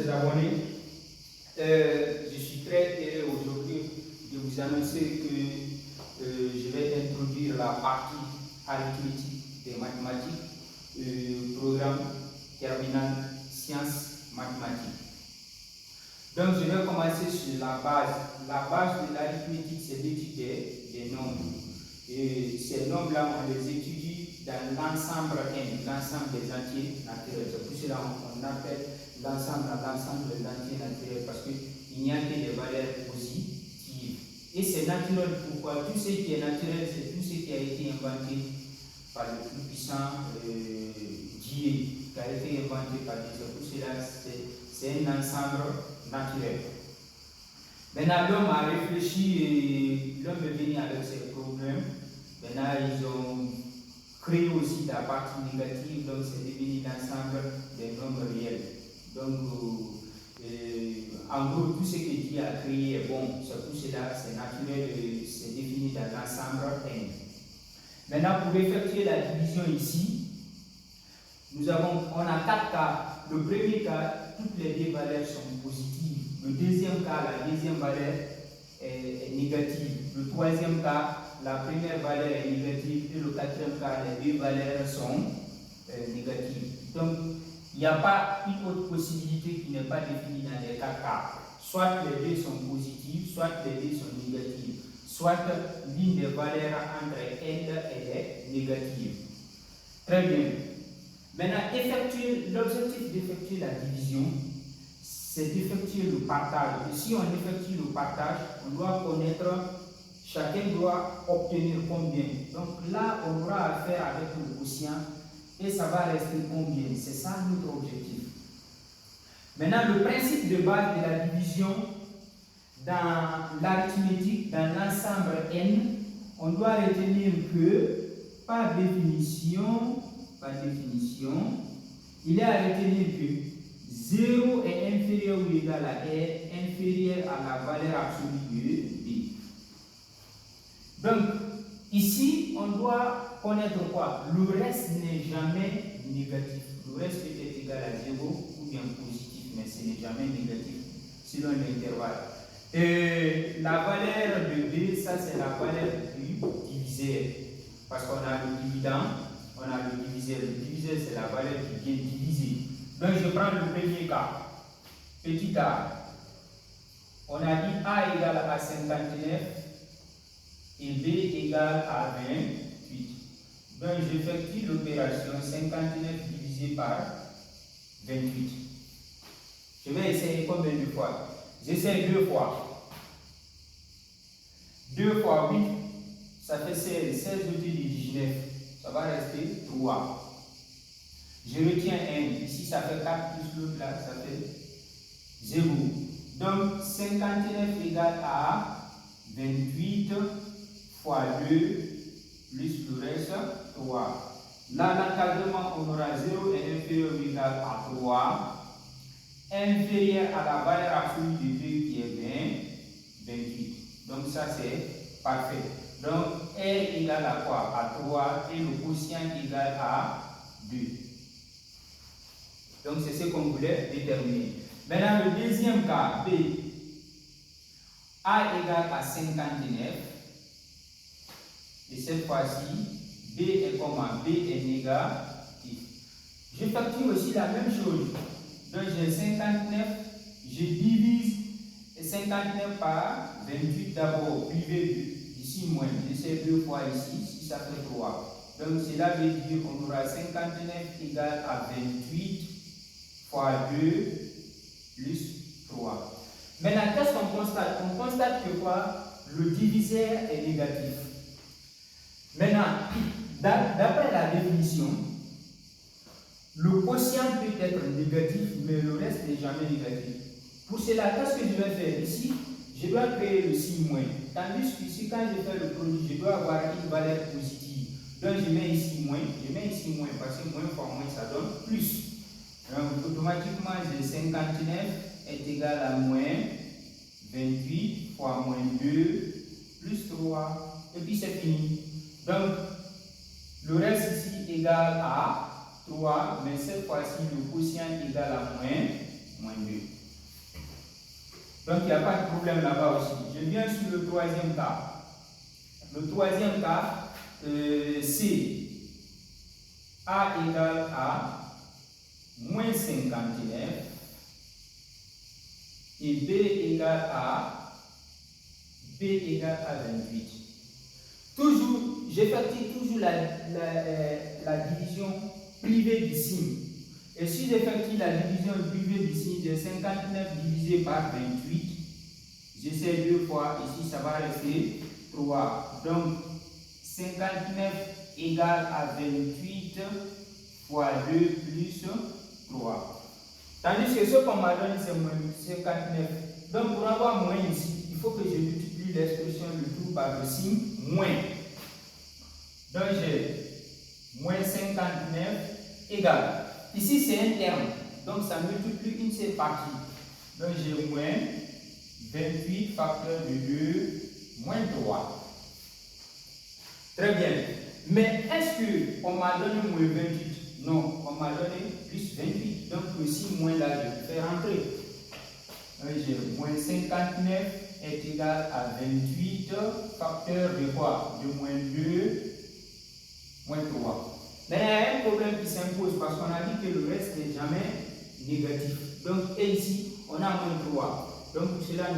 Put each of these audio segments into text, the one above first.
chers abonnés. Je suis très heureux aujourd'hui de vous annoncer que je vais introduire la partie arithmétique des mathématiques, programme terminal sciences mathématiques. Donc je vais commencer sur la base. La base de l'arithmétique, c'est d'étudier des nombres. Et ces nombres-là, on les étudie dans l'ensemble n, l'ensemble des entiers naturels. C'est pour cela qu'on appelle l'ensemble des entiers naturels, parce qu'il n'y a que des valeurs positives. Et c'est naturel, pourquoi? Tout ce qui est naturel, c'est tout ce qui a été inventé par le plus puissant Dieu, qui a été inventé par Dieu. C'est pour cela c'est un ensemble naturel. Maintenant, l'homme a réfléchi et l'homme est venu avec ses problèmes. Maintenant, ils ont créé aussi la partie négative, donc c'est devenu l'ensemble des nombres réels. Donc, en gros, tout ce que Dieu a créé est bon. C'est pour cela, c'est naturel, c'est défini dans l'ensemble n. Maintenant, pour effectuer la division ici, on a 4 cas. Le premier cas, toutes les deux valeurs sont positives. Le deuxième cas, la deuxième valeur est négative. Le troisième cas, la première valeur est négative. Et le quatrième cas, les deux valeurs sont négatives. Donc, il n'y a pas une autre possibilité qui n'est pas définie dans les 4 cas. Soit les deux sont positives, soit les deux sont négatives. Soit l'une des valeurs entre elles est négative. Très bien. Maintenant, l'objectif d'effectuer la division, c'est d'effectuer le partage. Et si on effectue le partage, on doit connaître, chacun doit obtenir combien. Donc là, on aura affaire avec le quotient et ça va rester combien. C'est ça notre objectif. Maintenant, le principe de base de la division dans l'arithmétique, dans l'ensemble n, on doit retenir que, par définition, il est à retenir que 0 est inférieur ou égal à R, inférieur à la valeur absolue de B. Donc, ici, on doit connaître quoi? Le reste n'est jamais négatif. Le reste peut être égal à 0 ou bien positif, mais ce n'est jamais négatif selon l'intervalle. Et la valeur de B, ça c'est la valeur du diviseur. Parce qu'on a le dividende, on a le diviseur. Le diviseur, c'est la valeur qui vient diviser. Donc, je prends le premier cas. Petit a. On a dit A égale à 59 et B égale à 28. Donc, j'effectue l'opération 59 divisé par 28. Je vais essayer combien de fois? J'essaie 2 fois. 2 fois 8, ça fait 16. 16 au-dessus de 19. Ça va rester 3. Je retiens 1. Ici, ça fait 4 plus l'autre là, ça fait 0. Donc, 59 égale à 28 fois 2 plus le reste 3. Là, l'encadrement, on aura 0 est inférieur ou égal à 3. Inférieur à la valeur absolue de 2 qui est 28. Donc, ça, c'est parfait. Donc, R égale à quoi? À 3 et le quotient égal à 2. Donc, c'est ce qu'on voulait déterminer. Maintenant, le deuxième cas, B. A égale à 59. Et cette fois-ci, B est comment? B est négatif. J'effectue aussi la même chose. Donc, j'ai 59. Je divise 59 par 28 d'abord, privé 2. Ici, moins. J'essaie 2 fois ici. Si ça fait 3. Donc, cela veut dire qu'on aura 59 égale à 28 fois 2 plus 3. Maintenant, qu'est-ce qu'on constate? On constate que quoi? Le diviseur est négatif. Maintenant, d'après la définition, le quotient peut être négatif, mais le reste n'est jamais négatif. Pour cela, qu'est-ce que je vais faire ici? Je dois créer le signe moins. Tandis qu'ici, quand je fais le produit, je dois avoir une valeur positive. Donc, je mets ici moins. Je mets ici moins parce que moins fois moins, ça donne plus. Donc, automatiquement, j'ai 59 est égal à moins 28 fois moins 2 plus 3. Et puis, c'est fini. Donc, le reste ici égal à 3, mais cette fois-ci, le quotient égal à moins 2. Donc il n'y a pas de problème là-bas aussi. Je viens sur le troisième cas. Le troisième cas, c'est A égale à moins 59 et B égale à B égale à 28. Toujours, j'effectue toujours la division privée du signe. Et si j'effectue la division privée du signe, j'ai 59 divisé par 28. J'essaie 2 fois, ici ça va rester 3. Donc 59 égale à 28 fois 2 plus 3. Tandis que ce qu'on m'a donné, c'est moins 59. Donc pour avoir moins ici, il faut que je multiplie l'expression le tout par le signe moins. Donc j'ai moins 59 égale. Ici c'est un terme, donc ça multiplie une seule partie. Donc j'ai moins 28 facteur de 2 moins 3. Très bien. Mais est-ce qu'on m'a donné moins 28? Non, on m'a donné plus 28. Donc le signe moins là, je vais faire rentrer. Donc j'ai moins 59 est égal à 28 facteur de quoi? De moins 2 moins 3. Mais il y a un problème qui s'impose parce qu'on a dit que le reste n'est jamais négatif. Donc, et ici, on a moins 3. Donc, pour cela,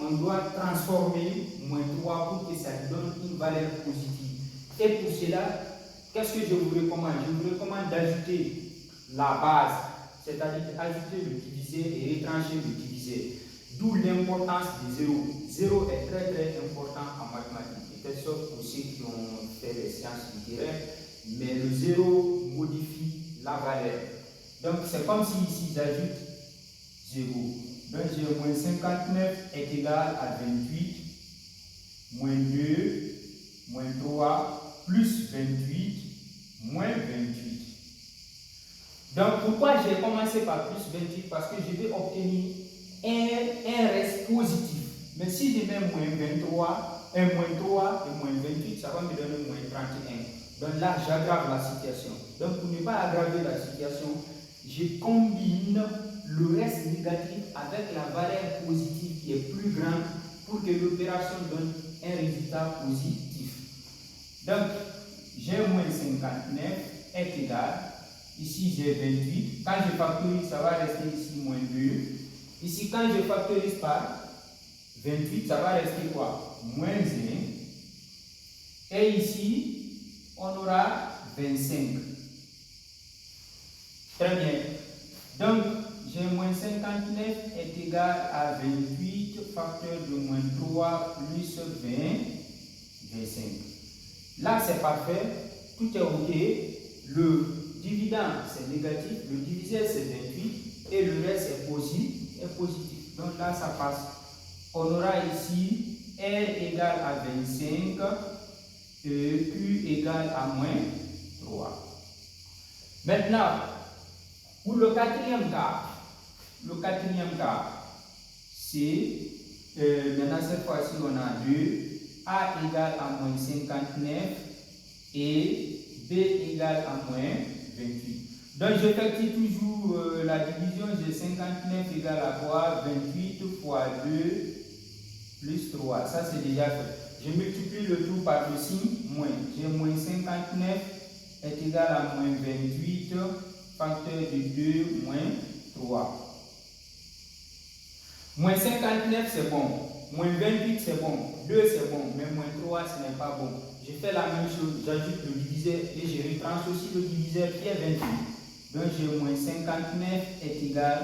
on doit transformer moins 3 pour que ça donne une valeur positive. Et pour cela, qu'est-ce que je vous recommande? Je vous recommande d'ajouter la base, c'est-à-dire ajouter le divisé et retrancher le divisé. D'où l'importance du 0. 0 est très très important en mathématiques. Peut-être sauf pour ceux qui ont fait les sciences littéraires. Mais le 0 modifie la valeur. Donc c'est comme si ici j'ajoute 0. Donc j'ai moins 59 est égal à 28, moins 2, moins 3, plus 28, moins 28. Donc pourquoi j'ai commencé par plus 28? Parce que je vais obtenir un reste positif. Mais si je mets moins 23, moins 3 et moins 28, ça va me donner moins 31. Donc là, j'aggrave la situation. Donc pour ne pas aggraver la situation, je combine le reste négatif avec la valeur positive qui est plus grande pour que l'opération donne un résultat positif. Donc, j'ai moins 59 est égal, ici j'ai 28. Quand je factorise, ça va rester ici moins 2. Ici, quand je factorise par 28, ça va rester quoi? Moins 1. Et ici, on aura 25. Très bien. Donc, j'ai moins 59 est égal à 28 facteur de moins 3 plus 20, 25. Là, c'est parfait. Tout est OK. Le dividende, c'est négatif. Le divisé, c'est 28. Et le reste est positif. Donc là, ça passe. On aura ici R égale à 25. Q égale à moins 3. Maintenant, pour le quatrième cas, c'est, maintenant cette fois-ci on a 2, A égale à moins 59 et B égale à moins 28. Donc j'effectue toujours la division, j'ai 59 égale à quoi? 28 fois 2 plus 3, ça c'est déjà fait. Je multiplie le tout par le signe moins. J'ai moins 59 est égal à moins 28 facteur de 2 moins 3. Moins 59 c'est bon. Moins 28 c'est bon. 2 c'est bon. Mais moins 3 ce n'est pas bon. Je fais la même chose. J'ajoute le diviseur et je retranche aussi le diviseur qui est 28. Donc j'ai moins 59 est égal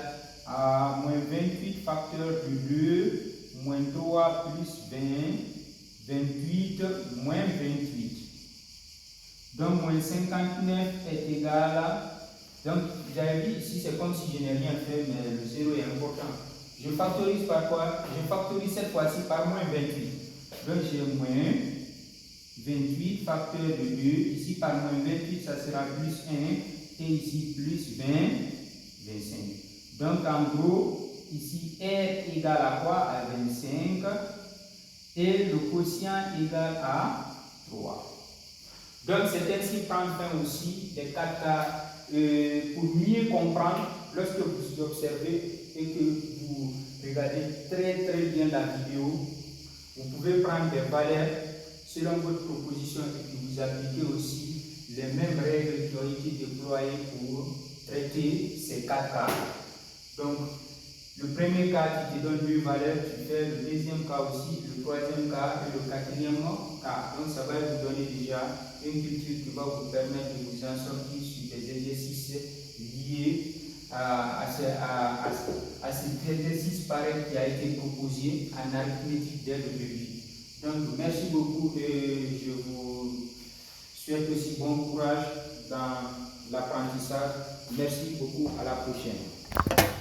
à moins 28 facteur de 2 moins 3 plus 20. 28 moins 28. Donc, moins 59 est égal à... Donc, j'avais dit ici, c'est comme si je n'ai rien fait, mais le 0 est important. Je factorise par quoi? Je factorise cette fois-ci par moins 28. Donc, j'ai moins 28 facteur de 2. Ici, par moins 28, ça sera plus 1. Et ici, plus 20, 25. Donc, en gros, ici, R égale à quoi? À 25. Et le quotient égal à 3. Donc c'est ainsi prendre fin aussi des 4 cas pour mieux comprendre lorsque vous observez et que vous regardez très bien la vidéo, vous pouvez prendre des valeurs selon votre proposition et que vous appliquez aussi les mêmes règles qui ont été déployées pour traiter ces 4 cas. Donc, le premier cas qui te donne 2 valeurs, tu fais le deuxième cas aussi, le troisième cas et le quatrième cas. Donc, ça va vous donner déjà une culture qui va vous permettre de vous en sortir sur des exercices liés à cet exercice pareil qui a été proposé en arithmétique dès le début. Donc, merci beaucoup et je vous souhaite aussi bon courage dans l'apprentissage. Merci beaucoup, à la prochaine.